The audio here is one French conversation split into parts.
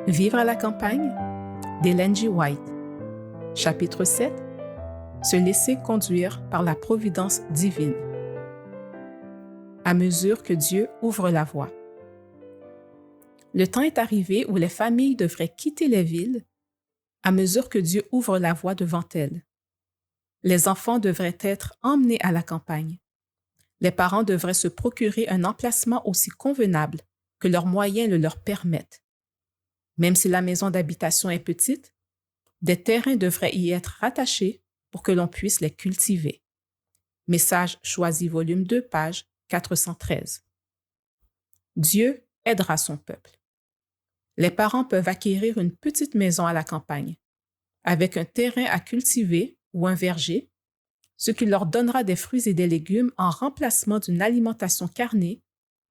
Vivre à la campagne d'Ellen G. White. Chapitre 7. Se laisser conduire par la providence divine. À mesure que Dieu ouvre la voie. Le temps est arrivé où les familles devraient quitter les villes à mesure que Dieu ouvre la voie devant elles. Les enfants devraient être emmenés à la campagne. Les parents devraient se procurer un emplacement aussi convenable que leurs moyens le leur permettent. Même si la maison d'habitation est petite, des terrains devraient y être rattachés pour que l'on puisse les cultiver. Message choisi, volume 2, page 413. Dieu aidera son peuple. Les parents peuvent acquérir une petite maison à la campagne, avec un terrain à cultiver ou un verger, ce qui leur donnera des fruits et des légumes en remplacement d'une alimentation carnée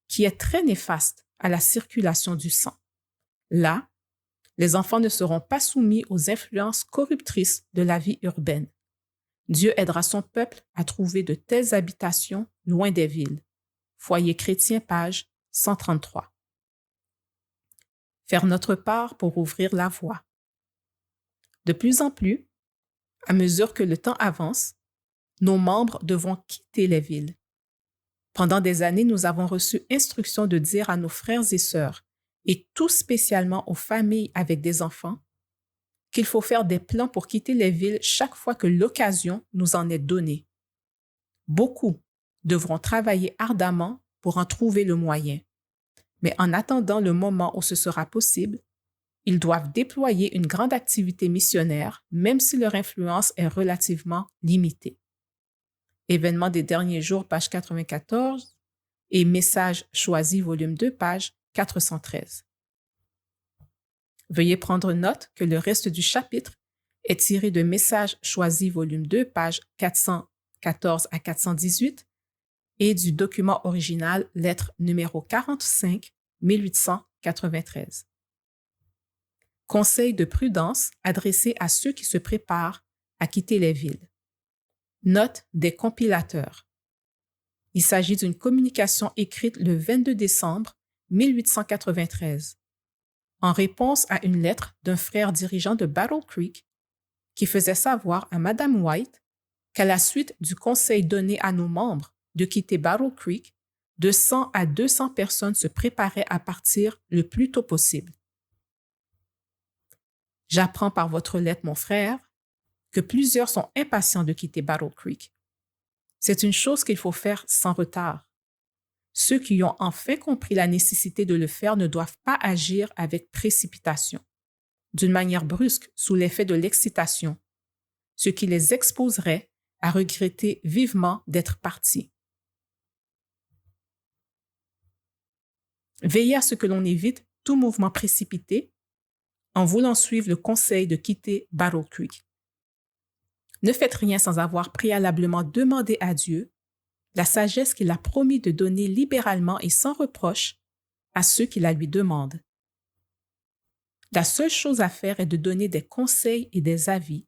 qui est très néfaste à la circulation du sang. Là, les enfants ne seront pas soumis aux influences corruptrices de la vie urbaine. Dieu aidera son peuple à trouver de telles habitations loin des villes. Foyer chrétien, page 133. Faire notre part pour ouvrir la voie. De plus en plus, à mesure que le temps avance, nos membres devront quitter les villes. Pendant des années, nous avons reçu instruction de dire à nos frères et sœurs, et tout spécialement aux familles avec des enfants, qu'il faut faire des plans pour quitter les villes chaque fois que l'occasion nous en est donnée. Beaucoup devront travailler ardemment pour en trouver le moyen. Mais en attendant le moment où ce sera possible, ils doivent déployer une grande activité missionnaire, même si leur influence est relativement limitée. Événements des derniers jours, page 94, et Message choisi, volume 2, page 413. Veuillez prendre note que le reste du chapitre est tiré de Message choisi, volume 2, page 414 à 418, et du document original, lettre numéro 45, 1893. Conseil de prudence adressé à ceux qui se préparent à quitter les villes. Note des compilateurs. Il s'agit d'une communication écrite le 22 décembre 1893, en réponse à une lettre d'un frère dirigeant de Battle Creek qui faisait savoir à Madame White qu'à la suite du conseil donné à nos membres de quitter Battle Creek, de 100 à 200 personnes se préparaient à partir le plus tôt possible. J'apprends par votre lettre, mon frère, que plusieurs sont impatients de quitter Battle Creek. C'est une chose qu'il faut faire sans retard. Ceux qui ont enfin compris la nécessité de le faire ne doivent pas agir avec précipitation, d'une manière brusque sous l'effet de l'excitation, ce qui les exposerait à regretter vivement d'être partis. Veillez à ce que l'on évite tout mouvement précipité en voulant suivre le conseil de quitter Battle Creek. Ne faites rien sans avoir préalablement demandé à Dieu la sagesse qu'il a promis de donner libéralement et sans reproche à ceux qui la lui demandent. La seule chose à faire est de donner des conseils et des avis